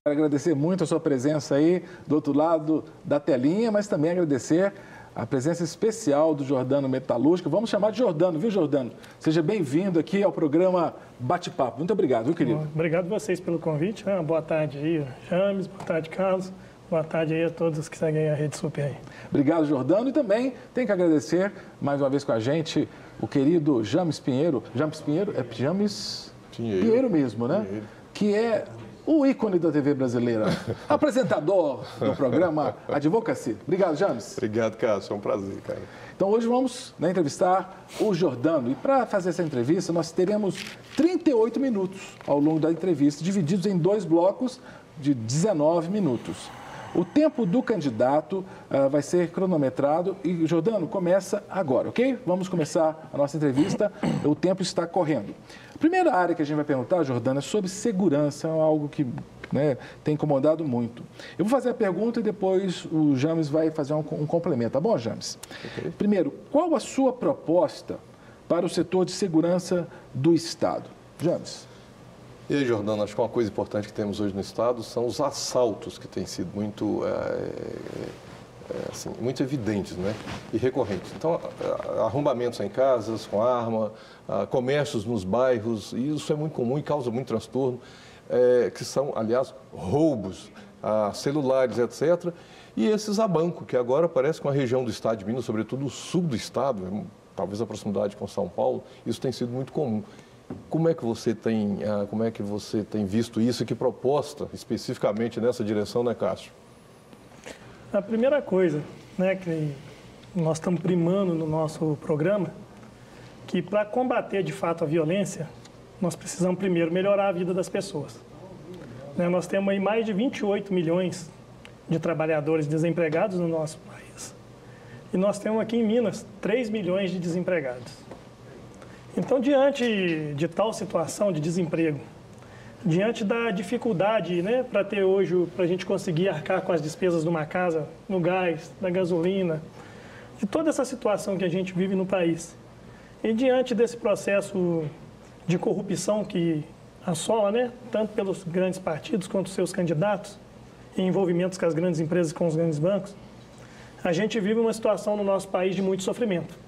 Quero agradecer muito a sua presença aí do outro lado da telinha, mas também agradecer a presença especial do Jordano Metalúrgico. Vamos chamar de Jordano, viu, Jordano? Seja bem-vindo aqui ao programa Bate-Papo. Muito obrigado, viu, querido? Obrigado a vocês pelo convite. Boa tarde aí, James. Boa tarde, Carlos. Boa tarde aí a todos que seguem a Rede Super aí. Obrigado, Jordano. E também tem que agradecer mais uma vez com a gente o querido James Pinheiro. James Pinheiro? É James Pinheiro mesmo, né? Pinheiro. Que é o ícone da TV brasileira, apresentador do programa Advocacy. Obrigado, James. Obrigado, Cássio. É um prazer, cara. Então, hoje vamos entrevistar o Jordano. E para fazer essa entrevista, nós teremos 38 minutos ao longo da entrevista, divididos em 2 blocos de 19 minutos. O tempo do candidato vai ser cronometrado e, Jordano, começa agora, ok? Vamos começar a nossa entrevista, o tempo está correndo. A primeira área que a gente vai perguntar, Jordano, é sobre segurança, algo que tem incomodado muito. Eu vou fazer a pergunta e depois o James vai fazer um complemento, tá bom, James? Okay. Primeiro, qual a sua proposta para o setor de segurança do Estado? James. E aí, Jordano, acho que uma coisa importante que temos hoje no Estado são os assaltos que têm sido muito evidentes, né? E recorrentes. Então, arrombamentos em casas com arma, comércios nos bairros, e isso é muito comum e causa muito transtorno, que são, aliás, roubos a celulares, etc. E esses a banco, que agora parece que uma região do Estado de Minas, sobretudo o sul do Estado, talvez a proximidade com São Paulo, isso tem sido muito comum. Como é que você tem visto isso e que proposta especificamente nessa direção, né, Cássio? A primeira coisa, né, que nós estamos primando no nosso programa, que para combater de fato a violência, nós precisamos primeiro melhorar a vida das pessoas. Nós temos aí mais de 28 milhões de trabalhadores desempregados no nosso país. E nós temos aqui em Minas 3 milhões de desempregados. Então, diante de tal situação de desemprego, diante da dificuldade, para ter hoje, para a gente conseguir arcar com as despesas de uma casa, no gás, da gasolina, de toda essa situação que a gente vive no país, e diante desse processo de corrupção que assola, tanto pelos grandes partidos quanto seus candidatos, e envolvimentos com as grandes empresas e com os grandes bancos, a gente vive uma situação no nosso país de muito sofrimento.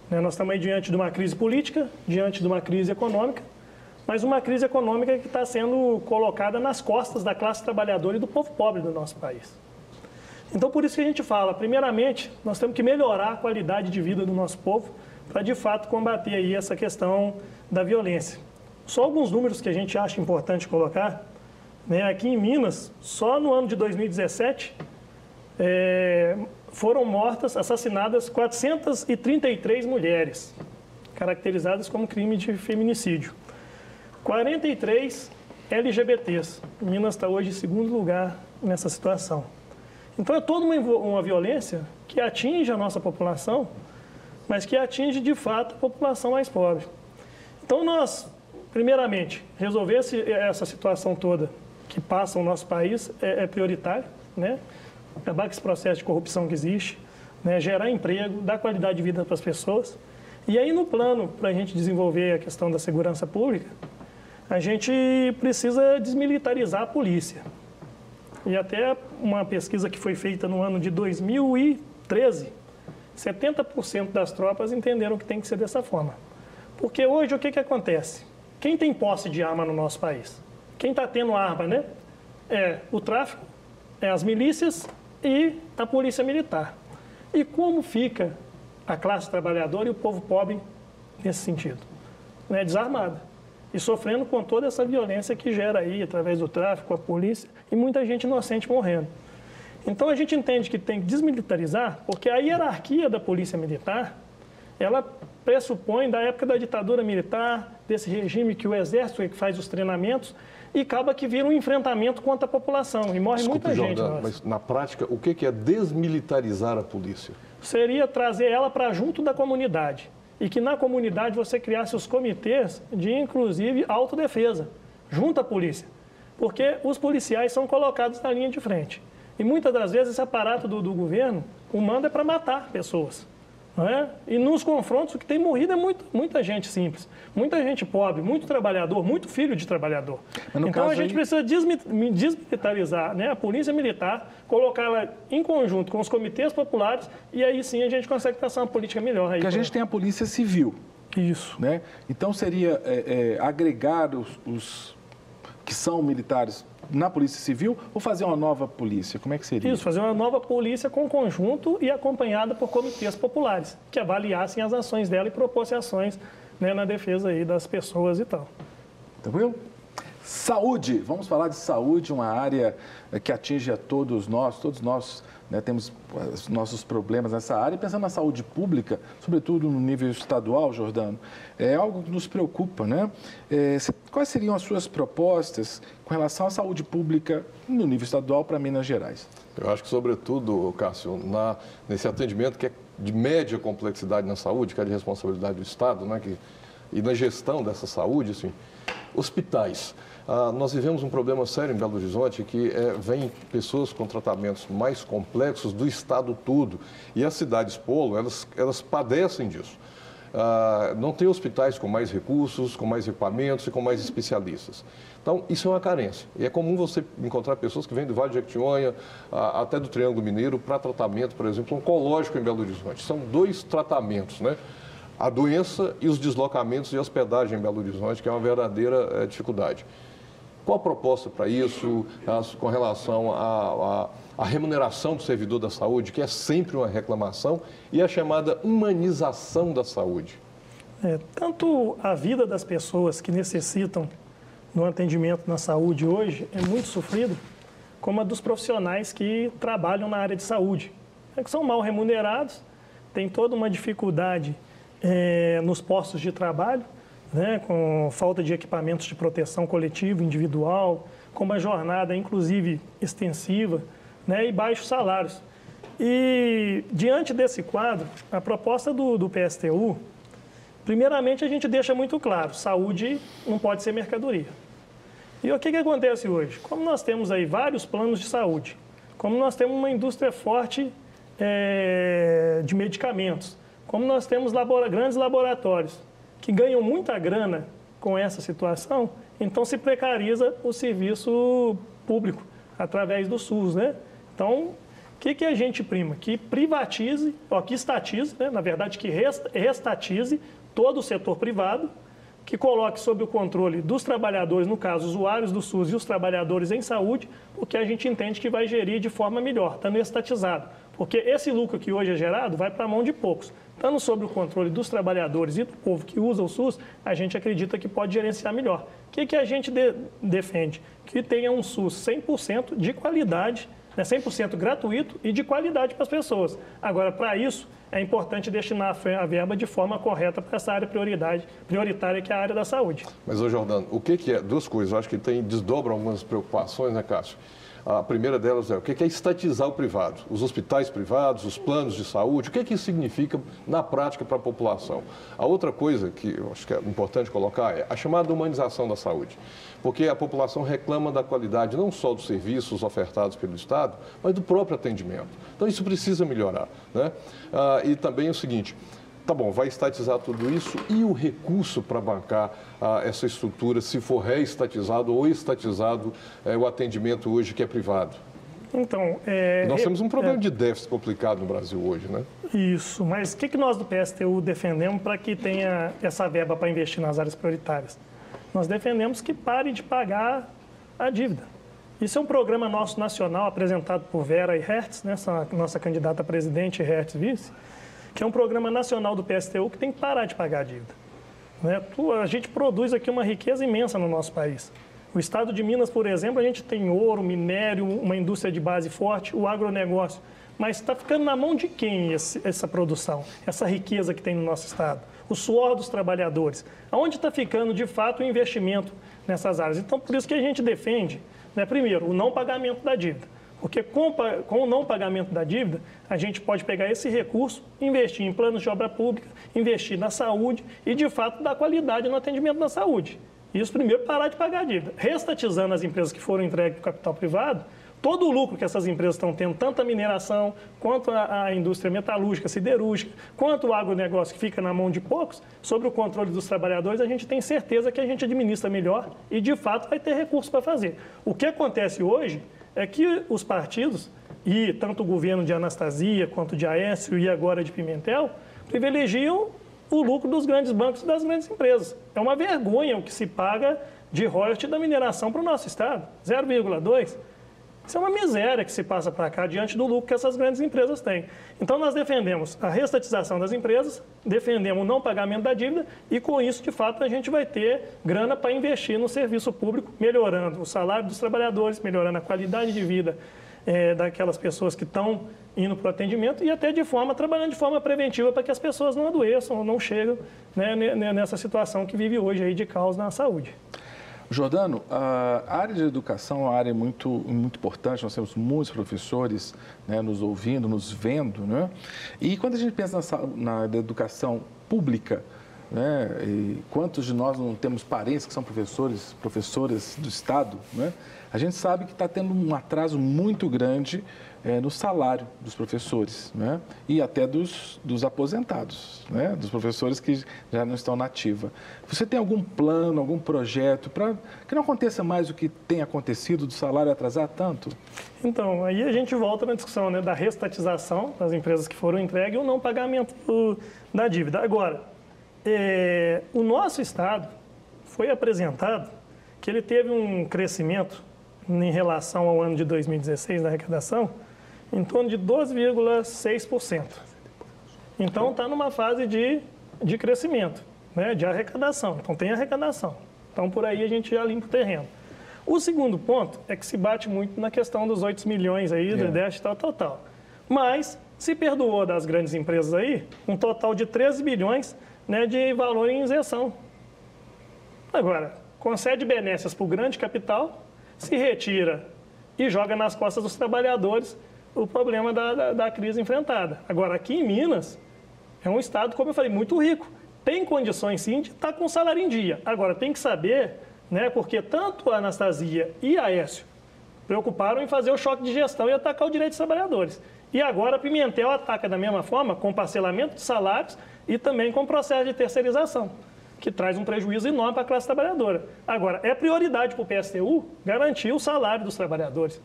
Nós estamos aí diante de uma crise política, diante de uma crise econômica, mas uma crise econômica que está sendo colocada nas costas da classe trabalhadora e do povo pobre do nosso país. Então, por isso que a gente fala, primeiramente, nós temos que melhorar a qualidade de vida do nosso povo para, de fato, combater aí essa questão da violência. Só alguns números que a gente acha importante colocar. Aqui em Minas, só no ano de 2017, foram mortas, assassinadas 433 mulheres, caracterizadas como crime de feminicídio. 43 LGBTs. Minas está hoje em segundo lugar nessa situação. Então é toda uma violência que atinge a nossa população, mas que atinge de fato a população mais pobre. Então nós, primeiramente, resolver essa situação toda que passa o nosso país é prioritário, acabar com esse processo de corrupção que existe, gerar emprego, dar qualidade de vida para as pessoas. E aí, no plano, para a gente desenvolver a questão da segurança pública, a gente precisa desmilitarizar a polícia. E até uma pesquisa que foi feita no ano de 2013, 70% das tropas entenderam que tem que ser dessa forma. Porque hoje, o que acontece? Quem tem posse de arma no nosso país? Quem está tendo arma, é o tráfico, é as milícias e a polícia militar. E como fica a classe trabalhadora e o povo pobre nesse sentido? Desarmada e sofrendo com toda essa violência que gera aí, através do tráfico, a polícia, e muita gente inocente morrendo. Então a gente entende que tem que desmilitarizar, porque a hierarquia da polícia militar, ela pressupõe da época da ditadura militar, desse regime que o exército é que faz os treinamentos, e acaba que vira um enfrentamento contra a população, e morre muita gente. Mas na prática, o que é desmilitarizar a polícia? Seria trazer ela para junto da comunidade, e que na comunidade você criasse os comitês de, inclusive, autodefesa, junto à polícia, porque os policiais são colocados na linha de frente. E muitas das vezes esse aparato do governo, o mando é para matar pessoas. Não é? E nos confrontos, o que tem morrido é muita gente simples, muita gente pobre, muito trabalhador, muito filho de trabalhador. Então a gente precisa desmilitarizar, né, a polícia militar, colocá-la em conjunto com os comitês populares e aí sim a gente consegue traçar uma política melhor. Porque a gente tem a polícia civil. Isso. Né? Então seria agregar os que são militares na Polícia Civil ou fazer uma nova polícia? Como é que seria? Isso, fazer uma nova polícia com conjunto e acompanhada por comitês populares, que avaliassem as ações dela e propôssem ações, né, na defesa aí das pessoas e tal. Tranquilo? Saúde, vamos falar de saúde, uma área que atinge a todos nós, né, temos os nossos problemas nessa área. E pensando na saúde pública, sobretudo no nível estadual, Jordano, é algo que nos preocupa, né? Quais seriam as suas propostas com relação à saúde pública no nível estadual para Minas Gerais? Eu acho que, sobretudo, Cássio, nesse atendimento que é de média complexidade na saúde, que é de responsabilidade do Estado, né, e na gestão dessa saúde, assim, hospitais. Nós vivemos um problema sério em Belo Horizonte, que vem pessoas com tratamentos mais complexos do estado todo. E as cidades polo, elas padecem disso. Não tem hospitais com mais recursos, com mais equipamentos e com mais especialistas. Então, isso é uma carência. E é comum você encontrar pessoas que vêm do Vale de Jequitinhonha, até do Triângulo Mineiro, para tratamento, por exemplo, oncológico em Belo Horizonte. São 2 tratamentos, né? A doença e os deslocamentos e hospedagem em Belo Horizonte, que é uma verdadeira dificuldade. Qual a proposta para isso, com relação à remuneração do servidor da saúde, que é sempre uma reclamação, e a chamada humanização da saúde? Tanto a vida das pessoas que necessitam do atendimento na saúde hoje é muito sofrida, como a dos profissionais que trabalham na área de saúde, que são mal remunerados, tem toda uma dificuldade nos postos de trabalho, né, com falta de equipamentos de proteção coletiva, individual, com uma jornada, inclusive, extensiva, né, e baixos salários. E, diante desse quadro, a proposta do PSTU, primeiramente, a gente deixa muito claro, saúde não pode ser mercadoria. E o que acontece hoje? Como nós temos aí vários planos de saúde, como nós temos uma indústria forte de medicamentos, como nós temos grandes laboratórios, que ganham muita grana com essa situação, então se precariza o serviço público através do SUS, né? Então, o que a gente prima? Que privatize, que estatize, né? Na verdade, que restatize todo o setor privado, que coloque sob o controle dos trabalhadores, no caso, usuários do SUS e os trabalhadores em saúde, o que a gente entende que vai gerir de forma melhor, estando estatizado. Porque esse lucro que hoje é gerado vai para a mão de poucos. Estando sob o controle dos trabalhadores e do povo que usa o SUS, a gente acredita que pode gerenciar melhor. O que a gente defende? Que tenha um SUS 100% de qualidade, né, 100% gratuito e de qualidade para as pessoas. Agora, para isso, é importante destinar a verba de forma correta para essa área prioritária, que é a área da saúde. Mas, Jordano, o que é? 2 coisas, eu acho que desdobram algumas preocupações, né, Cássio? A primeira delas é o que é estatizar o privado? Os hospitais privados, os planos de saúde, o que isso significa na prática para a população? A outra coisa que eu acho que é importante colocar é a chamada humanização da saúde. Porque a população reclama da qualidade não só dos serviços ofertados pelo Estado, mas do próprio atendimento. Então isso precisa melhorar, né? E também o seguinte... Tá bom, vai estatizar tudo isso e o recurso para bancar essa estrutura, se for reestatizado ou estatizado o atendimento hoje que é privado? Então, nós temos um problema de déficit complicado no Brasil hoje, né? Isso, mas o que nós do PSTU defendemos para que tenha essa verba para investir nas áreas prioritárias? Nós defendemos que pare de pagar a dívida. Isso é um programa nosso nacional apresentado por Vera e Hertz, né, nossa candidata a presidente e Hertz vice, que é um programa nacional do PSTU que tem que parar de pagar a dívida. Né? A gente produz aqui uma riqueza imensa no nosso país. O estado de Minas, por exemplo, a gente tem ouro, minério, uma indústria de base forte, o agronegócio. Mas está ficando na mão de quem essa produção, essa riqueza que tem no nosso estado? O suor dos trabalhadores. Aonde está ficando, de fato, o investimento nessas áreas? Então, por isso que a gente defende, né, primeiro, o não pagamento da dívida. Porque com o não pagamento da dívida, a gente pode pegar esse recurso, investir em planos de obra pública, investir na saúde e, de fato, dar qualidade no atendimento na saúde. Isso, primeiro, parar de pagar a dívida. Restatizando as empresas que foram entregues para o capital privado, Todo o lucro que essas empresas estão tendo, tanto a mineração, quanto a indústria metalúrgica, siderúrgica, quanto o agronegócio que fica na mão de poucos, sobre o controle dos trabalhadores, a gente tem certeza que a gente administra melhor e, de fato, vai ter recursos para fazer. O que acontece hoje é que os partidos, e tanto o governo de Anastasia, quanto de Aécio e agora de Pimentel, privilegiam o lucro dos grandes bancos e das grandes empresas. É uma vergonha o que se paga de royalty da mineração para o nosso Estado, 0,2%. Isso é uma miséria que se passa para cá diante do lucro que essas grandes empresas têm. Então, nós defendemos a reestatização das empresas, defendemos o não pagamento da dívida e, com isso, de fato, a gente vai ter grana para investir no serviço público, melhorando o salário dos trabalhadores, melhorando a qualidade de vida daquelas pessoas que estão indo para o atendimento e até trabalhando de forma preventiva para que as pessoas não adoeçam ou não cheguem, né, nessa situação que vive hoje aí de caos na saúde. Jordano, a área de educação é uma área muito, muito importante, nós temos muitos professores, né, nos ouvindo, nos vendo, né? E quando a gente pensa na educação pública, né, e quantos de nós não temos parentes que são professoras do Estado, né? A gente sabe que está tendo um atraso muito grande no salário dos professores, né? E até dos aposentados, né? Dos professores que já não estão na ativa. Você tem algum plano, algum projeto para que não aconteça mais o que tem acontecido do salário atrasar tanto? Então, aí a gente volta na discussão, né, da reestatização das empresas que foram entregues e o não pagamento da dívida. Agora, o nosso Estado foi apresentado que ele teve um crescimento em relação ao ano de 2016 da arrecadação em torno de 12,6%. Então, está numa fase de crescimento, né, de arrecadação. Então, tem arrecadação. Então, por aí a gente já limpa o terreno. O segundo ponto é que se bate muito na questão dos 8 milhões aí, do déficit tal. Mas se perdoou das grandes empresas aí um total de 13 bilhões, né, de valor em isenção. Agora, concede benécias para o grande capital, se retira e joga nas costas dos trabalhadores o problema da crise enfrentada. Agora, aqui em Minas, é um estado, como eu falei, muito rico. Tem condições, sim, de estar com o salário em dia. Agora, tem que saber, né, porque tanto a Anastasia e a Aécio preocuparam em fazer o choque de gestão e atacar o direito dos trabalhadores. E agora a Pimentel ataca da mesma forma, com parcelamento de salários e também com processo de terceirização, que traz um prejuízo enorme para a classe trabalhadora. Agora, é prioridade para o PSTU garantir o salário dos trabalhadores.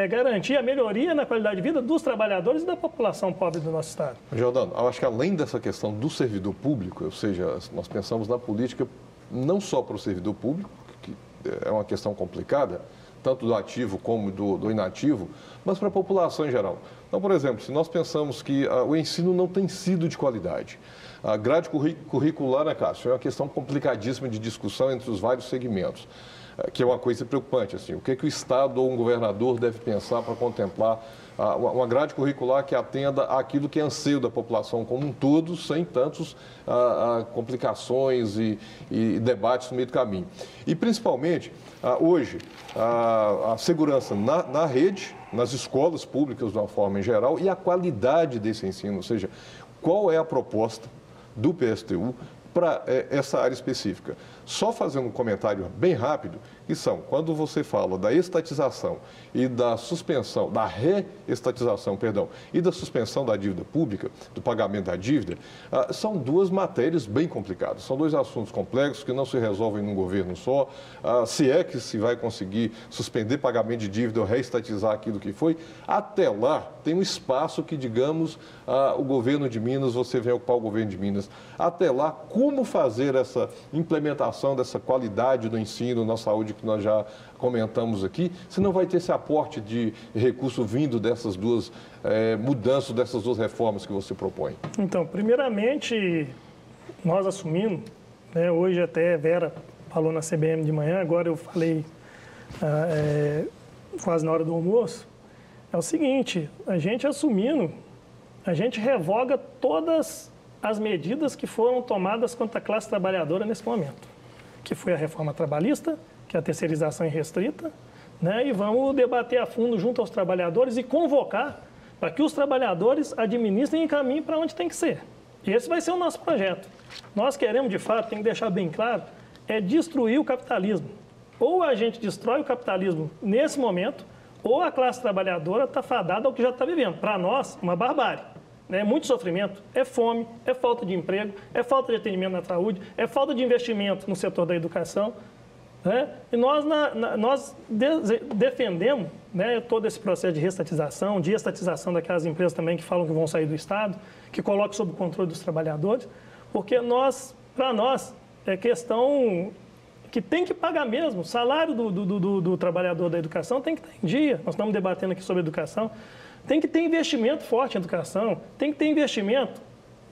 Garantir a melhoria na qualidade de vida dos trabalhadores e da população pobre do nosso Estado. Jordano, eu acho que além dessa questão do servidor público, ou seja, nós pensamos na política não só para o servidor público, que é uma questão complicada, tanto do ativo como do inativo, mas para a população em geral. Então, por exemplo, se nós pensamos que o ensino não tem sido de qualidade, a grade curricular, né, Cássio, é uma questão complicadíssima de discussão entre os vários segmentos, que é uma coisa preocupante. Assim, o que o Estado ou um governador deve pensar para contemplar uma grade curricular que atenda àquilo que é anseio da população como um todo, sem tantas complicações e debates no meio do caminho. E, principalmente, hoje, a segurança na rede, nas escolas públicas de uma forma em geral, e a qualidade desse ensino, ou seja, qual é a proposta do PSTU para essa área específica. Só fazendo um comentário bem rápido, que são, quando você fala da estatização e da suspensão, da reestatização, perdão, e da suspensão da dívida pública, do pagamento da dívida, são duas matérias bem complicadas. São dois assuntos complexos que não se resolvem num governo só. Se é que se vai conseguir suspender pagamento de dívida ou reestatizar aquilo que foi, até lá tem um espaço que, digamos, o governo de Minas, você vem ocupar o governo de Minas. Até lá, como fazer essa implementação dessa qualidade do ensino na saúde que nós já comentamos aqui, se não vai ter esse aporte de recurso vindo dessas duas mudanças, dessas duas reformas que você propõe? Então, primeiramente, nós assumimos, né, hoje até Vera falou na CBM de manhã, agora eu falei quase na hora do almoço, é o seguinte, a gente assumindo, a gente revoga todas as medidas que foram tomadas contra a classe trabalhadora nesse momento, que foi a reforma trabalhista, que é a terceirização irrestrita, né? E vamos debater a fundo junto aos trabalhadores e convocar para que os trabalhadores administrem e encaminhem para onde tem que ser. E esse vai ser o nosso projeto. Nós queremos, de fato, tem que deixar bem claro, destruir o capitalismo. Ou a gente destrói o capitalismo nesse momento, ou a classe trabalhadora está fadada ao que já está vivendo. Para nós, uma barbárie. É muito sofrimento, é fome, é falta de emprego, é falta de atendimento na saúde, é falta de investimento no setor da educação. Né? E nós defendemos, né, todo esse processo de estatização daquelas empresas também que falam que vão sair do Estado, que colocam sob o controle dos trabalhadores, porque para nós, é questão que tem que pagar mesmo. O salário do trabalhador da educação tem que estar em dia. Nós estamos debatendo aqui sobre educação. Tem que ter investimento forte em educação, tem que ter investimento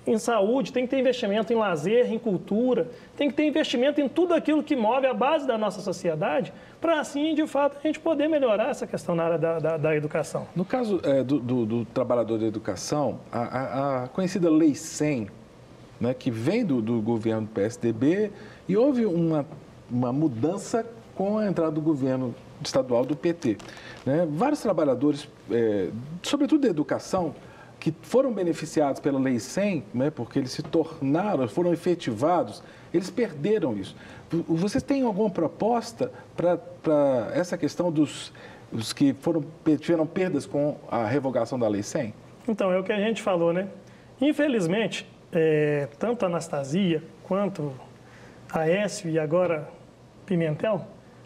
em saúde, tem que ter investimento em lazer, em cultura, tem que ter investimento em tudo aquilo que move a base da nossa sociedade, para assim, de fato, a gente poder melhorar essa questão na área da educação. No caso do trabalhador da educação, a conhecida Lei 100, né, que vem do governo do PSDB, e houve uma mudança com a entrada do governo estadual do PT. Né? Vários trabalhadores, sobretudo da educação, que foram beneficiados pela Lei 100, né, porque eles se tornaram, foram efetivados, eles perderam isso. Vocês têm alguma proposta para essa questão dos que tiveram perdas com a revogação da Lei 100? Então, é o que a gente falou, né? Infelizmente, tanto a Anastasia quanto a Aécio e agora Pimentel,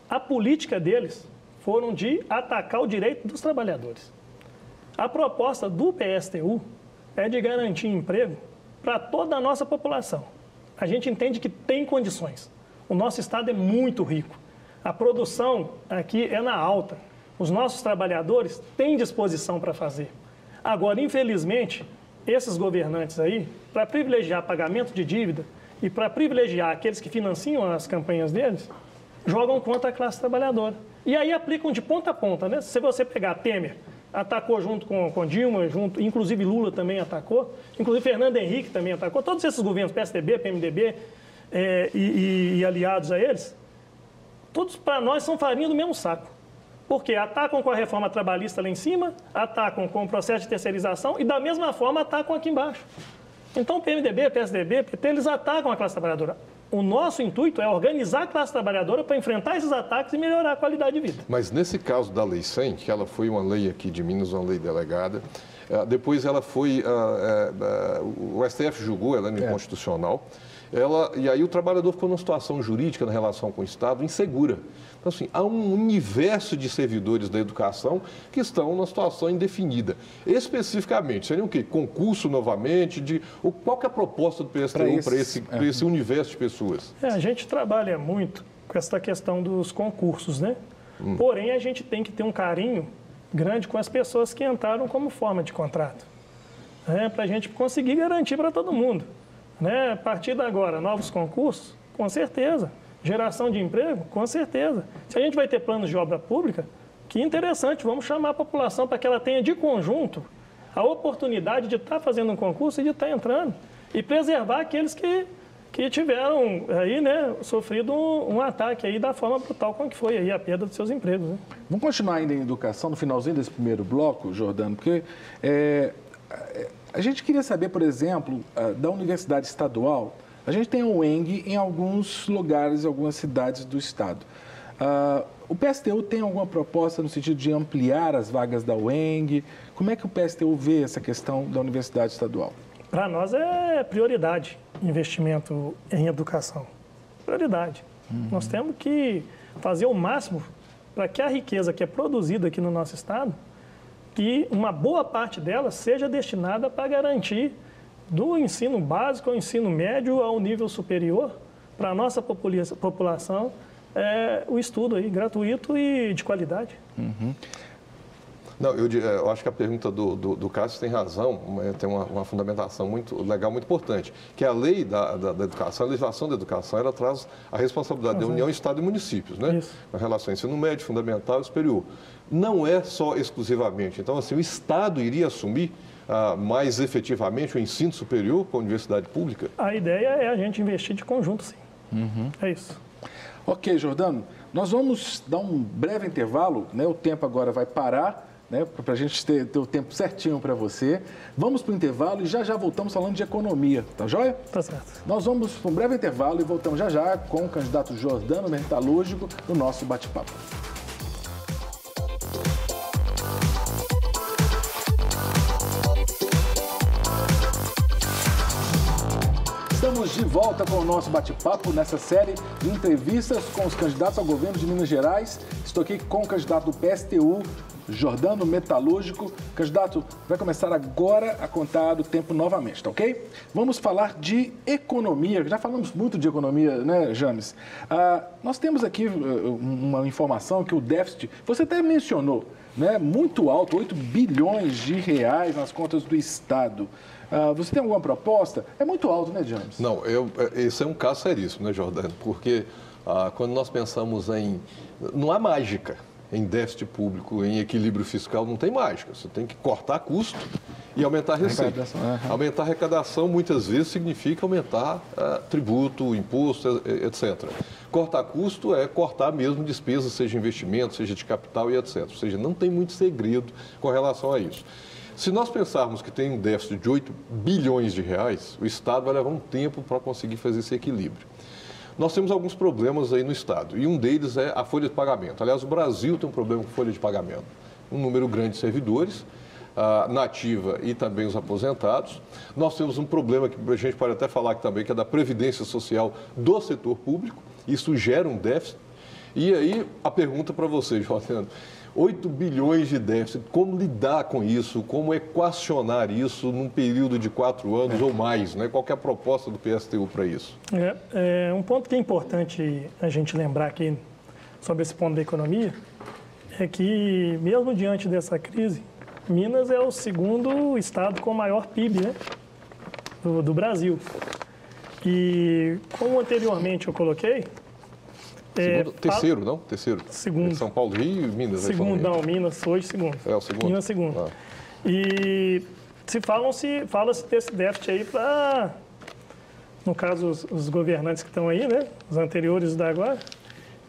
a política deles foram de atacar o direito dos trabalhadores. A proposta do PSTU é de garantir emprego para toda a nossa população. A gente entende que tem condições. O nosso estado é muito rico. A produção aqui é na alta. Os nossos trabalhadores têm disposição para fazer. Agora, infelizmente, esses governantes aí, para privilegiar pagamento de dívida e para privilegiar aqueles que financiam as campanhas deles, jogam contra a classe trabalhadora. E aí aplicam de ponta a ponta, né? Se você pegar Temer, atacou junto com Dilma, inclusive Lula também atacou, inclusive Fernando Henrique também atacou, todos esses governos, PSDB, PMDB e aliados a eles, todos para nós são farinha do mesmo saco. Porque atacam com a reforma trabalhista lá em cima, atacam com o processo de terceirização e da mesma forma atacam aqui embaixo. Então PMDB, PSDB, PT, eles atacam a classe trabalhadora. O nosso intuito é organizar a classe trabalhadora para enfrentar esses ataques e melhorar a qualidade de vida. Mas nesse caso da Lei 100, que ela foi uma lei aqui de Minas, uma lei delegada, depois ela foi, o STF julgou, ela é inconstitucional, e aí o trabalhador ficou numa situação jurídica na relação com o Estado insegura. Então, assim, há um universo de servidores da educação que estão numa situação indefinida. Especificamente, seria o quê? Concurso novamente? Qual que é a proposta do PSTU para esse universo de pessoas? A gente trabalha muito com essa questão dos concursos, né? Porém, a gente tem que ter um carinho grande com as pessoas que entraram como forma de contrato, né? Para a gente conseguir garantir para todo mundo. Né? A partir de agora, novos concursos, com certeza. Geração de emprego, com certeza. Se a gente vai ter planos de obra pública, que interessante, vamos chamar a população para que ela tenha de conjunto a oportunidade de estar fazendo um concurso e de estar entrando. E preservar aqueles que tiveram aí, né, sofrido um ataque aí da forma brutal como que foi aí a perda dos seus empregos. Né? Vamos continuar ainda em educação, no finalzinho desse primeiro bloco, Jordano, porque a gente queria saber, por exemplo, da Universidade Estadual. A gente tem a UENG em alguns lugares, em algumas cidades do estado. O PSTU tem alguma proposta no sentido de ampliar as vagas da UENG? Como é que o PSTU vê essa questão da Universidade Estadual? Para nós é prioridade investimento em educação. Prioridade. Nós temos que fazer o máximo para que a riqueza que é produzida aqui no nosso estado, que uma boa parte dela seja destinada para garantir do ensino básico ao ensino médio ao nível superior, para a nossa população, o estudo aí, gratuito e de qualidade. Não, eu acho que a pergunta do Cássio tem razão, tem uma fundamentação muito legal, muito importante, que a lei da educação, a legislação da educação, ela traz a responsabilidade da União, Estado e municípios, né? Na relação ensino médio, fundamental e superior. Não é só exclusivamente. Então, assim, o Estado iria assumir mais efetivamente o ensino superior com a universidade pública? A ideia é a gente investir de conjunto, sim. É isso. Ok, Jordano, nós vamos dar um breve intervalo, né? O tempo agora vai parar, né? Para a gente ter o tempo certinho para você. Vamos para o intervalo e já voltamos falando de economia, tá joia? Tá certo. Nós vamos para um breve intervalo e voltamos já com o candidato Jordano, metalúrgico, no nosso bate-papo. Estamos de volta com o nosso bate-papo nessa série de entrevistas com os candidatos ao governo de Minas Gerais. Estou aqui com o candidato do PSTU, Jordano Metalúrgico. Candidato, vai começar agora a contar do tempo novamente, tá ok? Vamos falar de economia. Já falamos muito de economia, né, James? Nós temos aqui uma informação que o déficit, você até mencionou, né, muito alto, 8 bilhões de reais nas contas do Estado. Você tem alguma proposta? É muito alto, né, James? Não, esse é um caso seríssimo, né, Jordano? Porque quando nós pensamos em... Não há mágica em déficit público, em equilíbrio fiscal, não tem mágica. Você tem que cortar custo e aumentar a receita. Aumentar a arrecadação, muitas vezes, significa aumentar tributo, imposto, etc. Cortar custo é cortar mesmo despesas, seja investimento, seja de capital e etc. Ou seja, não tem muito segredo com relação a isso. Se nós pensarmos que tem um déficit de 8 bilhões de reais, o Estado vai levar um tempo para conseguir fazer esse equilíbrio. Nós temos alguns problemas aí no Estado, e um deles é a folha de pagamento. Aliás, o Brasil tem um problema com folha de pagamento. Um número grande de servidores, na ativa e também os aposentados. Nós temos um problema que a gente pode até falar aqui também, que é da previdência social do setor público. Isso gera um déficit. E aí, a pergunta para você, Jordano, 8 bilhões de déficit, como lidar com isso? Como equacionar isso num período de 4 anos ou mais? Né? Qual que é a proposta do PSTU para isso? Um ponto que é importante a gente lembrar aqui sobre esse ponto da economia é que, mesmo diante dessa crise, Minas é o segundo estado com maior PIB, né, do Brasil. E, como anteriormente eu coloquei... Terceiro, não? Terceiro. Segundo. São Paulo, Rio e Minas. Segundo, não, Minas, hoje segundo. É o segundo? Minas, segundo. E fala-se desse déficit aí para, no caso, os governantes que estão aí, né, os anteriores da agora,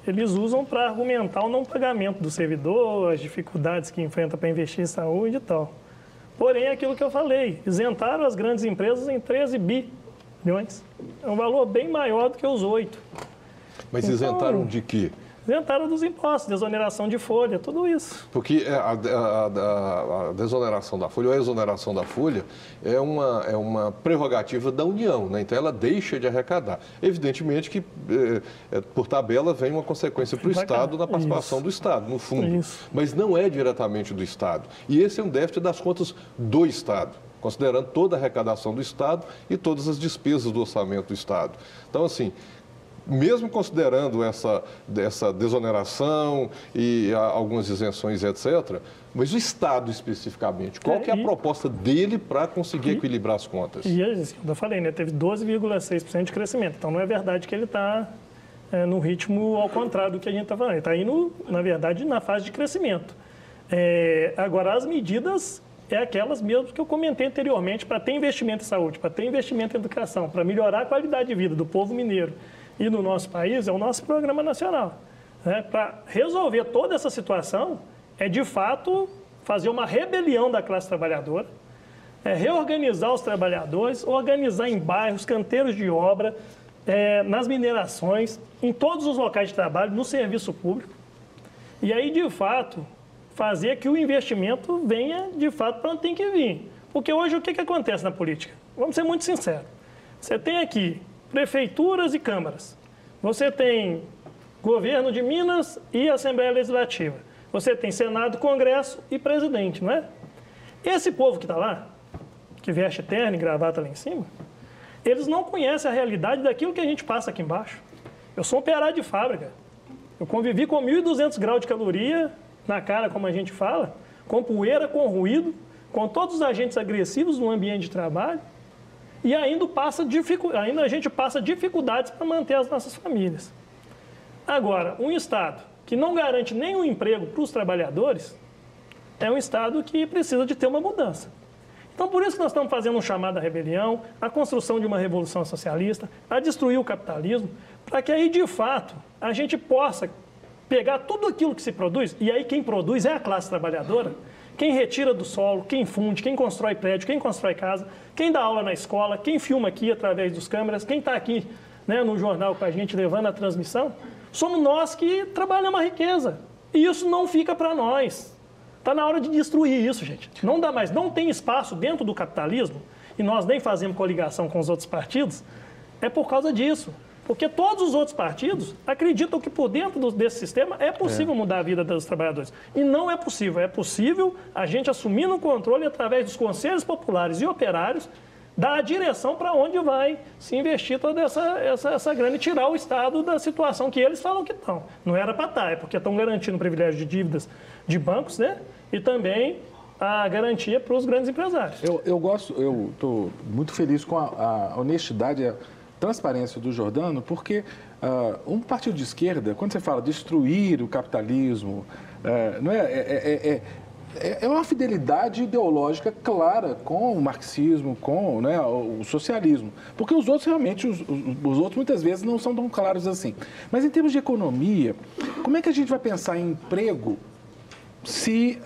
eles usam para argumentar o não pagamento do servidor, as dificuldades que enfrenta para investir em saúde e tal. Porém, é aquilo que eu falei, isentaram as grandes empresas em 13 bilhões. É um valor bem maior do que os 8. Mas então, isentaram de quê? Isentaram dos impostos, desoneração de folha, tudo isso. Porque a desoneração da folha, ou a exoneração da folha, é uma prerrogativa da União, né? Então ela deixa de arrecadar. Evidentemente que, por tabela, vem uma consequência para o Estado na participação do Estado, no fundo. Isso. Mas não é diretamente do Estado. E esse é um déficit das contas do Estado, considerando toda a arrecadação do Estado e todas as despesas do orçamento do Estado. Então, assim, mesmo considerando essa desoneração e algumas isenções, etc., mas o Estado especificamente, qual que é a proposta dele para conseguir equilibrar as contas? E eu falei, né, teve 12,6% de crescimento. Então, não é verdade que ele está no ritmo ao contrário do que a gente está falando. Ele está indo, na verdade, na fase de crescimento. Agora, as medidas é aquelas mesmo que eu comentei anteriormente, para ter investimento em saúde, para ter investimento em educação, para melhorar a qualidade de vida do povo mineiro e no nosso país, é o nosso programa nacional. Né? Para resolver toda essa situação, é de fato fazer uma rebelião da classe trabalhadora, reorganizar os trabalhadores, organizar em bairros, canteiros de obra, nas minerações, em todos os locais de trabalho, no serviço público. E aí, de fato, fazer que o investimento venha, de fato, para onde tem que vir. Porque hoje, o que acontece na política? Vamos ser muito sinceros. Você tem aqui prefeituras e câmaras. Você tem governo de Minas e Assembleia Legislativa. Você tem Senado, Congresso e presidente, não é? Esse povo que está lá, que veste terno e gravata lá em cima, eles não conhecem a realidade daquilo que a gente passa aqui embaixo. Eu sou um operário de fábrica. Eu convivi com 1.200 graus de caloria na cara, como a gente fala, com poeira, com ruído, com todos os agentes agressivos no ambiente de trabalho. E ainda a gente passa dificuldades para manter as nossas famílias. Agora, um Estado que não garante nenhum emprego para os trabalhadores é um Estado que precisa de ter uma mudança. Então, por isso que nós estamos fazendo um chamado à rebelião, à construção de uma revolução socialista, a destruir o capitalismo, para que aí, de fato, a gente possa pegar tudo aquilo que se produz, e aí quem produz é a classe trabalhadora, quem retira do solo, quem funde, quem constrói prédio, quem constrói casa, quem dá aula na escola, quem filma aqui através dos câmeras, quem está aqui, né, no jornal com a gente levando a transmissão, somos nós que trabalhamos a riqueza. E isso não fica para nós. Está na hora de destruir isso, gente. Não dá mais. Não tem espaço dentro do capitalismo, e nós nem fazemos coligação com os outros partidos, é por causa disso. Porque todos os outros partidos acreditam que por dentro desse sistema é possível mudar a vida dos trabalhadores. E não é possível. É possível a gente assumindo o controle através dos conselhos populares e operários, dar a direção para onde vai se investir toda essa grana e tirar o Estado da situação que eles falam que estão. Não era para estar, é porque estão garantindo o privilégio de dívidas de bancos, né? E também a garantia para os grandes empresários. Eu estou muito feliz com a honestidade e a transparência do Jordano, porque um partido de esquerda, quando você fala destruir o capitalismo, não é uma fidelidade ideológica clara com o marxismo, com o socialismo. Porque os outros realmente, os outros muitas vezes não são tão claros assim. Mas em termos de economia, como é que a gente vai pensar em emprego se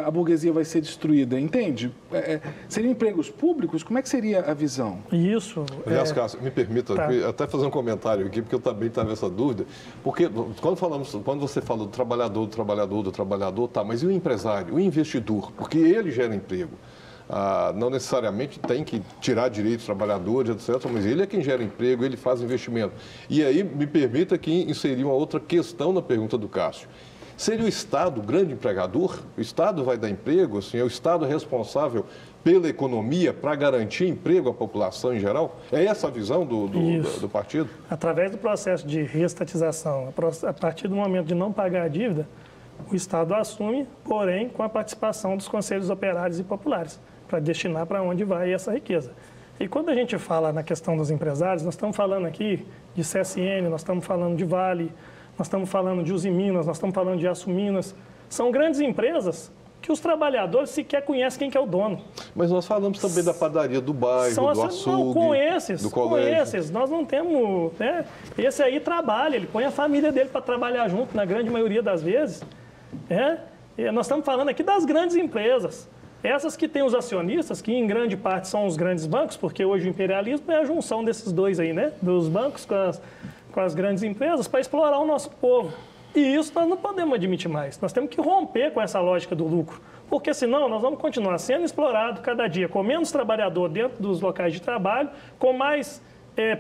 a burguesia vai ser destruída, entende? Seriam empregos públicos? Como é que seria a visão? Isso. Aliás, Cássio, me permita até fazer um comentário aqui, porque eu também estava nessa dúvida. Porque quando você fala do trabalhador, tá, mas e o empresário, o investidor? Porque ele gera emprego. Não necessariamente tem que tirar direitos dos trabalhadores, etc., mas ele é quem gera emprego, ele faz investimento. E aí, me permita que inserir uma outra questão na pergunta do Cássio. Seria o Estado o grande empregador? O Estado vai dar emprego? Assim, é o Estado responsável pela economia para garantir emprego à população em geral? É essa a visão do partido? Através do processo de reestatização, a partir do momento de não pagar a dívida, o Estado assume, porém, com a participação dos conselhos operários e populares, para destinar para onde vai essa riqueza. E quando a gente fala na questão dos empresários, nós estamos falando aqui de CSN, nós estamos falando de Vale, nós estamos falando de Usiminas, nós estamos falando de Açominas. São grandes empresas que os trabalhadores sequer conhecem quem que é o dono. Mas nós falamos também da padaria do bairro, do açougue, do colégio. Com esses, nós não temos... Né? Esse aí trabalha, ele põe a família dele para trabalhar junto, na grande maioria das vezes. E nós estamos falando aqui das grandes empresas. Essas que têm os acionistas, que em grande parte são os grandes bancos, porque hoje o imperialismo é a junção desses dois aí, né? Dos bancos com as grandes empresas para explorar o nosso povo. E isso nós não podemos admitir mais. Nós temos que romper com essa lógica do lucro, porque senão nós vamos continuar sendo explorados cada dia, com menos trabalhador dentro dos locais de trabalho, com mais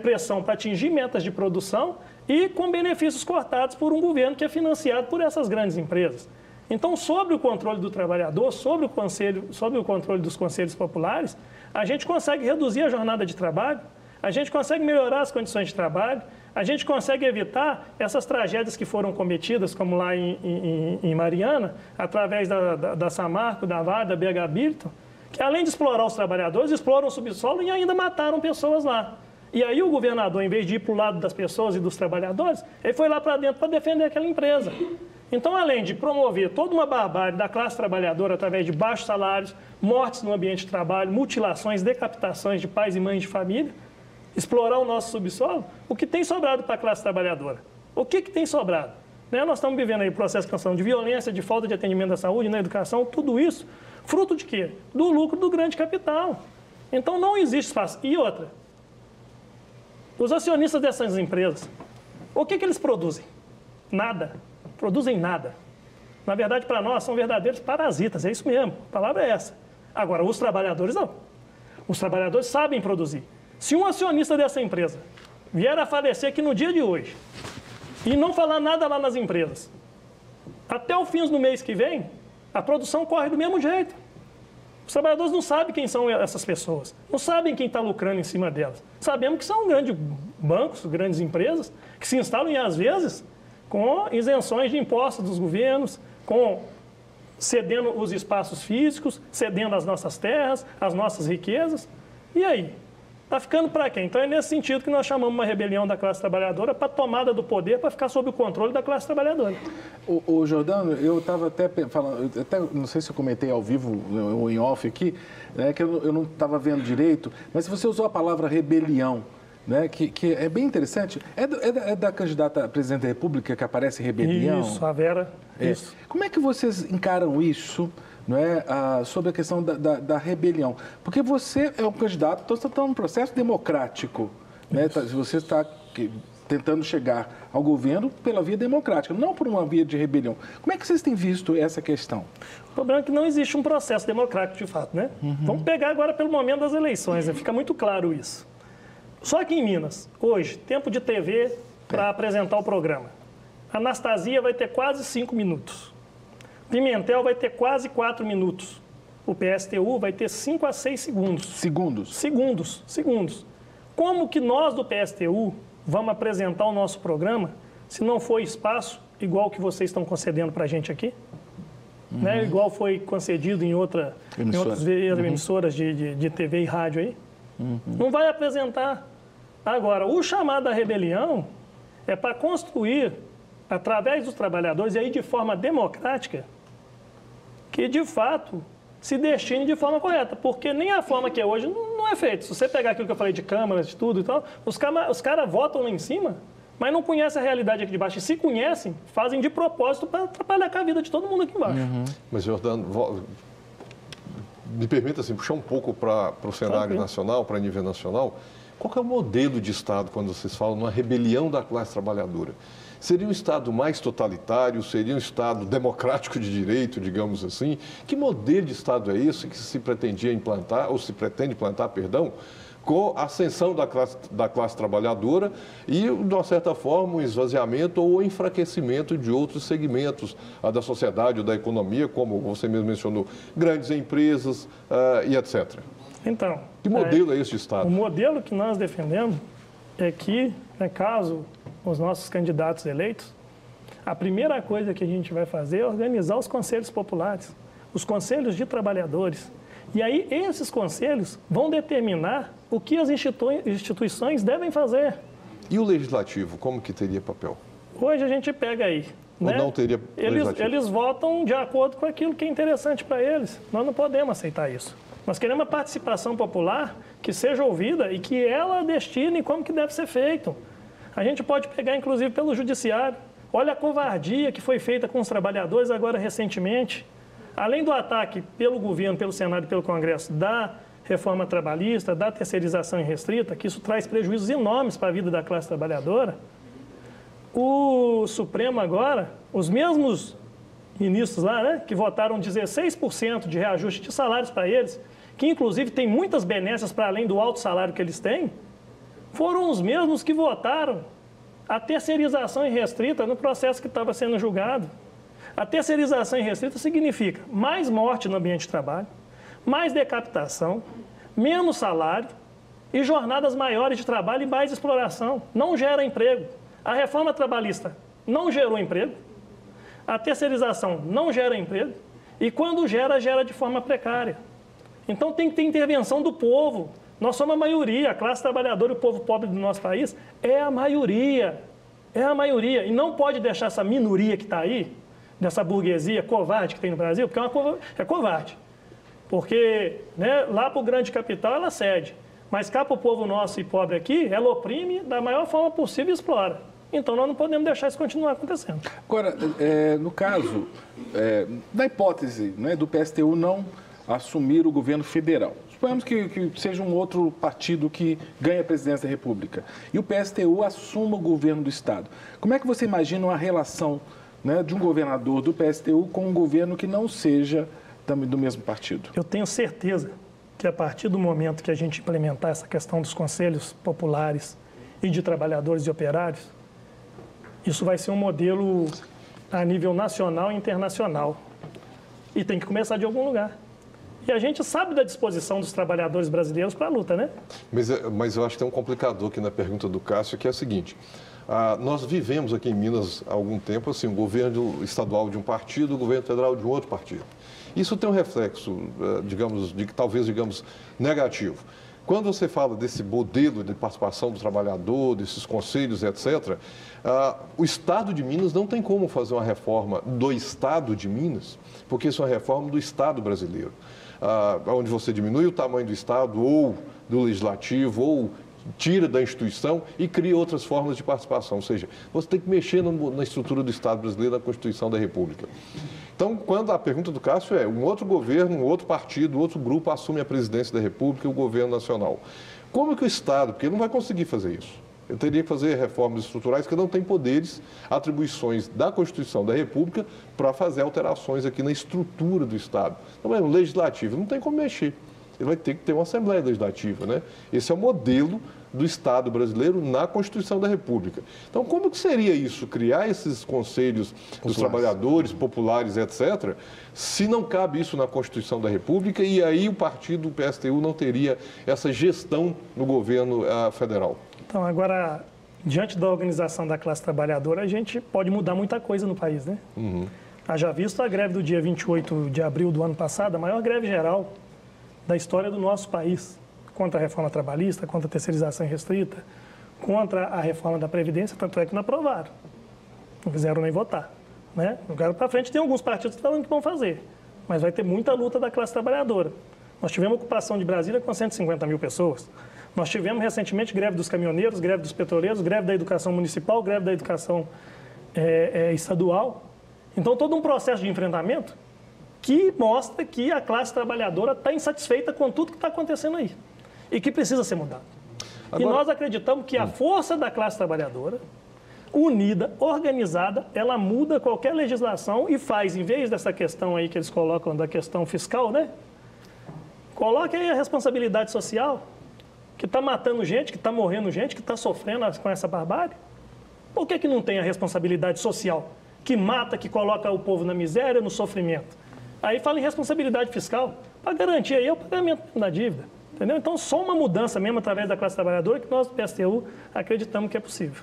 pressão para atingir metas de produção e com benefícios cortados por um governo que é financiado por essas grandes empresas. Então, sob o controle do trabalhador, sob o controle dos conselhos populares, a gente consegue reduzir a jornada de trabalho, a gente consegue melhorar as condições de trabalho, a gente consegue evitar essas tragédias que foram cometidas, como lá em Mariana, através da Samarco, da Vale, da BH Billiton, que além de explorar os trabalhadores, exploram o subsolo e ainda mataram pessoas lá. E aí o governador, em vez de ir para o lado das pessoas e dos trabalhadores, ele foi lá para dentro para defender aquela empresa. Então, além de promover toda uma barbárie da classe trabalhadora através de baixos salários, mortes no ambiente de trabalho, mutilações, decapitações de pais e mães de família, explorar o nosso subsolo, o que tem sobrado para a classe trabalhadora? O que tem sobrado? Nós estamos vivendo aí processo de violência, de falta de atendimento à saúde, na educação, tudo isso, fruto de quê? Do lucro do grande capital. Então, não existe espaço. E outra, os acionistas dessas empresas, o que eles produzem? Nada. Produzem nada. Na verdade, para nós, são verdadeiros parasitas, é isso mesmo, a palavra é essa. Agora, os trabalhadores não. Os trabalhadores sabem produzir. Se um acionista dessa empresa vier a falecer aqui no dia de hoje e não falar nada lá nas empresas, até o fim do mês que vem, a produção corre do mesmo jeito. Os trabalhadores não sabem quem são essas pessoas, não sabem quem está lucrando em cima delas. Sabemos que são grandes bancos, grandes empresas, que se instalam, e às vezes, com isenções de impostos dos governos, cedendo os espaços físicos, cedendo as nossas terras, as nossas riquezas. E aí? Está ficando para quem? Então é nesse sentido que nós chamamos uma rebelião da classe trabalhadora para a tomada do poder, para ficar sob o controle da classe trabalhadora. O Jordano, eu estava até falando, não sei se eu comentei ao vivo ou em off aqui, que eu não estava vendo direito, mas você usou a palavra rebelião, que é bem interessante. É da candidata a presidente da República que aparece rebelião? Isso, a Vera. Isso. Como é que vocês encaram isso? Sobre a questão da rebelião. Porque você é um candidato, então você está num processo democrático. Você está tentando chegar ao governo pela via democrática, não por uma via de rebelião. Como é que vocês têm visto essa questão? O problema é que não existe um processo democrático de fato, né? Vamos pegar agora pelo momento das eleições, fica muito claro isso. Só que em Minas, hoje, tempo de TV para apresentar o programa. Anastasia vai ter quase 5 minutos. Pimentel vai ter quase 4 minutos. O PSTU vai ter 5 a 6 segundos. Segundos. Como que nós do PSTU vamos apresentar o nosso programa se não for espaço igual que vocês estão concedendo para a gente aqui? Né? Igual foi concedido em outras emissoras de TV e rádio aí? Não vai apresentar. Agora, o chamado à rebelião é para construir, através dos trabalhadores, e aí de forma democrática, que de fato se destine de forma correta, porque nem a forma que é hoje não é feito. Se você pegar aquilo que eu falei de câmaras, de tudo e tal, os caras votam lá em cima, mas não conhecem a realidade aqui de baixo. E se conhecem, fazem de propósito para atrapalhar com a vida de todo mundo aqui embaixo. Mas, Jordano, me permita assim, puxar um pouco para o cenário nacional, para nível nacional. Qual que é o modelo de Estado quando vocês falam numa rebelião da classe trabalhadora? Seria um Estado mais totalitário? Seria um Estado democrático de direito, digamos assim? Que modelo de Estado é esse que se pretendia implantar, ou se pretende implantar, perdão, com a ascensão da classe trabalhadora e, de uma certa forma, um esvaziamento ou enfraquecimento de outros segmentos da sociedade ou da economia, como você mesmo mencionou, grandes empresas e etc. Então, que modelo é esse de Estado? O modelo que nós defendemos é que, caso os nossos candidatos eleitos, a primeira coisa que a gente vai fazer é organizar os conselhos populares, os conselhos de trabalhadores. E aí esses conselhos vão determinar o que as instituições devem fazer. E o legislativo, como que teria papel? Hoje a gente pega aí. Ou não teria legislativo? Eles votam de acordo com aquilo que é interessante para eles. Nós não podemos aceitar isso. Nós queremos uma participação popular que seja ouvida e que ela destine como que deve ser feito. A gente pode pegar, inclusive, pelo judiciário. Olha a covardia que foi feita com os trabalhadores agora recentemente. Além do ataque pelo governo, pelo Senado e pelo Congresso da reforma trabalhista, da terceirização irrestrita, que isso traz prejuízos enormes para a vida da classe trabalhadora, o Supremo agora, os mesmos ministros lá, né, que votaram 16% de reajuste de salários para eles, que inclusive tem muitas benesses para além do alto salário que eles têm, foram os mesmos que votaram a terceirização irrestrita no processo que estava sendo julgado. A terceirização irrestrita significa mais morte no ambiente de trabalho, mais decapitação, menos salário e jornadas maiores de trabalho e mais exploração. Não gera emprego. A reforma trabalhista não gerou emprego, a terceirização não gera emprego e quando gera, gera de forma precária. Então tem que ter intervenção do povo. Nós somos a maioria, a classe trabalhadora e o povo pobre do nosso país é a maioria. É a maioria. E não pode deixar essa minoria que está aí, dessa burguesia covarde que tem no Brasil, porque é covarde. Porque lá para o grande capital ela cede. Mas cá para o povo nosso e pobre aqui, ela oprime da maior forma possível e explora. Então nós não podemos deixar isso continuar acontecendo. Agora, no caso, na hipótese do PSTU não assumir o governo federal, suponhamos que seja um outro partido que ganhe a presidência da República e o PSTU assuma o governo do Estado. Como é que você imagina uma relação de um governador do PSTU com um governo que não seja também do mesmo partido? Eu tenho certeza que a partir do momento que a gente implementar essa questão dos conselhos populares e de trabalhadores e operários, isso vai ser um modelo a nível nacional e internacional. E tem que começar de algum lugar. E a gente sabe da disposição dos trabalhadores brasileiros para a luta, né? Mas eu acho que tem um complicador aqui na pergunta do Cássio, que é o seguinte. Nós vivemos aqui em Minas há algum tempo, assim, o governo estadual de um partido, o governo federal de um outro partido. Isso tem um reflexo, talvez negativo. Quando você fala desse modelo de participação do trabalhador, desses conselhos, etc., o Estado de Minas não tem como fazer uma reforma do Estado de Minas, porque isso é uma reforma do Estado brasileiro, onde você diminui o tamanho do Estado ou do Legislativo ou tira da instituição e cria outras formas de participação. Ou seja, você tem que mexer na estrutura do Estado brasileiro, na Constituição da República. Então, quando a pergunta do Cássio é um outro governo, um outro partido, outro grupo assume a presidência da República e o governo nacional. Como que o Estado, porque ele não vai conseguir fazer isso, ele teria que fazer reformas estruturais que não têm poderes, atribuições da Constituição da República para fazer alterações aqui na estrutura do Estado. Então, o legislativo não tem como mexer. Ele vai ter que ter uma Assembleia Legislativa, né? Esse é o modelo do Estado brasileiro na Constituição da República. Então, como que seria isso, criar esses conselhos dos trabalhadores, populares, etc., se não cabe isso na Constituição da República e aí o partido, o PSTU, não teria essa gestão no governo federal? Então, agora, diante da organização da classe trabalhadora, a gente pode mudar muita coisa no país, né? Haja visto a greve do dia 28 de abril do ano passado, a maior greve geral da história do nosso país, contra a reforma trabalhista, contra a terceirização restrita, contra a reforma da Previdência, tanto é que não aprovaram. Não quiseram nem votar. Né? Agora para frente tem alguns partidos falando que vão fazer, mas vai ter muita luta da classe trabalhadora. Nós tivemos ocupação de Brasília com 150 mil pessoas. Nós tivemos recentemente greve dos caminhoneiros, greve dos petroleiros, greve da educação municipal, greve da educação estadual. Então, todo um processo de enfrentamento que mostra que a classe trabalhadora está insatisfeita com tudo que está acontecendo aí e que precisa ser mudado. Agora... E nós acreditamos que a força da classe trabalhadora, unida, organizada, ela muda qualquer legislação e faz, em vez dessa questão aí que eles colocam da questão fiscal, né? Coloque aí a responsabilidade social, que está matando gente, que está morrendo gente, que está sofrendo com essa barbárie. Por que não tem a responsabilidade social, que mata, que coloca o povo na miséria, no sofrimento? Aí fala em responsabilidade fiscal, para garantir aí o pagamento da dívida. Entendeu? Então, só uma mudança mesmo através da classe trabalhadora que nós do PSTU acreditamos que é possível.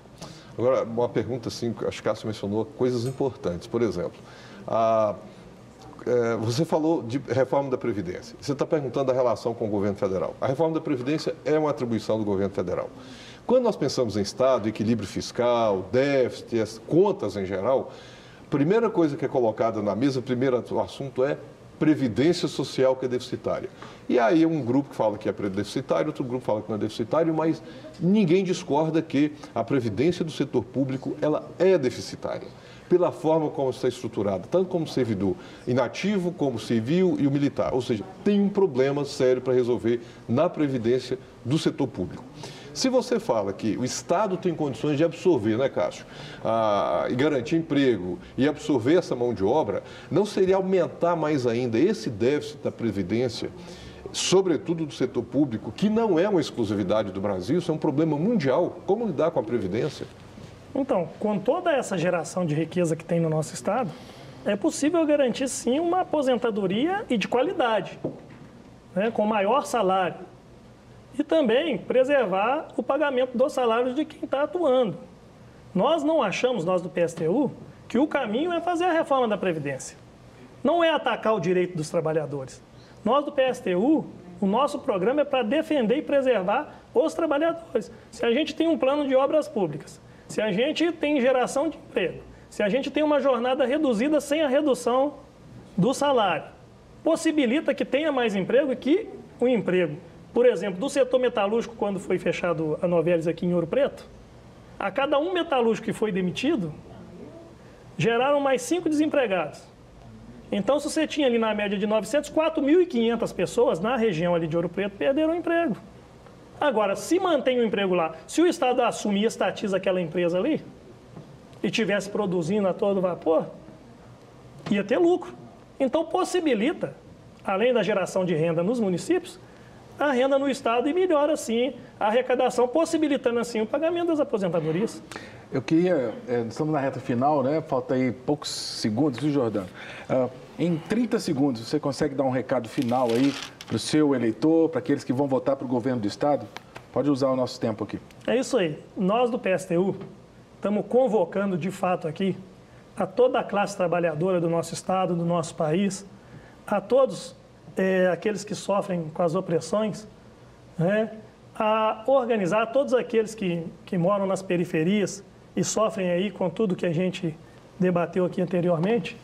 Agora, uma pergunta assim, acho que Cássio mencionou coisas importantes. Por exemplo, você falou de reforma da Previdência. Você está perguntando a relação com o governo federal. A reforma da Previdência é uma atribuição do governo federal. Quando nós pensamos em Estado, equilíbrio fiscal, déficit, as contas em geral, a primeira coisa que é colocada na mesa, o primeiro assunto é Previdência Social, que é deficitária. E aí um grupo que fala que é deficitário, outro grupo fala que não é deficitário, mas ninguém discorda que a Previdência do setor público ela é deficitária, pela forma como está estruturada, tanto como servidor inativo, como civil e o militar. Ou seja, tem um problema sério para resolver na Previdência do setor público. Se você fala que o Estado tem condições de absorver, né, Cássio, e garantir emprego e absorver essa mão de obra, não seria aumentar mais ainda esse déficit da Previdência, sobretudo do setor público, que não é uma exclusividade do Brasil, isso é um problema mundial. Como lidar com a Previdência? Então, com toda essa geração de riqueza que tem no nosso Estado, é possível garantir, sim, uma aposentadoria e de qualidade, né, com maior salário. E também preservar o pagamento dos salários de quem está atuando. Nós não achamos, nós do PSTU, que o caminho é fazer a reforma da Previdência. Não é atacar o direito dos trabalhadores. Nós do PSTU, o nosso programa é para defender e preservar os trabalhadores. Se a gente tem um plano de obras públicas, se a gente tem geração de emprego, se a gente tem uma jornada reduzida sem a redução do salário, possibilita que tenha mais emprego e que o emprego, por exemplo, do setor metalúrgico, quando foi fechado a Novelis aqui em Ouro Preto, a cada um metalúrgico que foi demitido, geraram mais 5 desempregados. Então, se você tinha ali na média de 900, 4.500 pessoas na região ali de Ouro Preto perderam o emprego. Agora, se mantém o emprego lá, se o Estado assumir e estatiza aquela empresa ali e estivesse produzindo a todo vapor, ia ter lucro. Então, possibilita, além da geração de renda nos municípios, a renda no Estado e melhora, assim, a arrecadação, possibilitando, assim, o pagamento das aposentadorias. Eu queria, estamos na reta final, né? Falta aí poucos segundos, viu, Jordano? Em 30 segundos, você consegue dar um recado final aí para o seu eleitor, para aqueles que vão votar para o governo do Estado? Pode usar o nosso tempo aqui. É isso aí. Nós do PSTU estamos convocando, de fato, aqui, a toda a classe trabalhadora do nosso Estado, do nosso país, a todos aqueles que sofrem com as opressões, né, a organizar todos aqueles que moram nas periferias e sofrem aí com tudo que a gente debateu aqui anteriormente,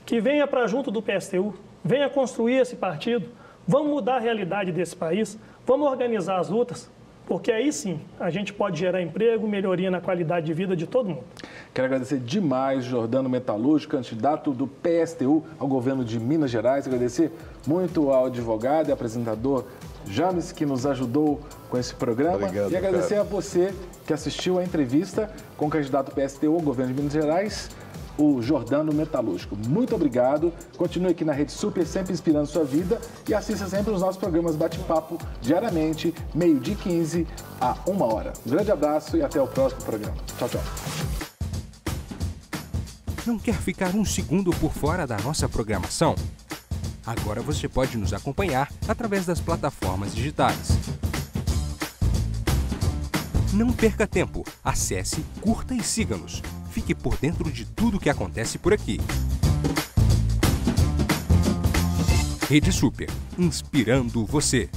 que venha para junto do PSTU, venha construir esse partido, vamos mudar a realidade desse país, vamos organizar as lutas, porque aí sim a gente pode gerar emprego, melhoria na qualidade de vida de todo mundo. Quero agradecer demais Jordano Metalúrgico, candidato do PSTU ao governo de Minas Gerais. Agradecer muito ao advogado e apresentador James, que nos ajudou com esse programa. Obrigado, e agradecer a você que assistiu a entrevista com o candidato do PSTU ao governo de Minas Gerais, o Jordano Metalúrgico. Muito obrigado. Continue aqui na Rede Super, sempre inspirando sua vida. E assista sempre os nossos programas Bate-Papo, diariamente, 12h15 a 1h. Um grande abraço e até o próximo programa. Tchau, tchau. Não quer ficar um segundo por fora da nossa programação? Agora você pode nos acompanhar através das plataformas digitais. Não perca tempo. Acesse, curta e siga-nos. Fique por dentro de tudo o que acontece por aqui. Rede Super, inspirando você.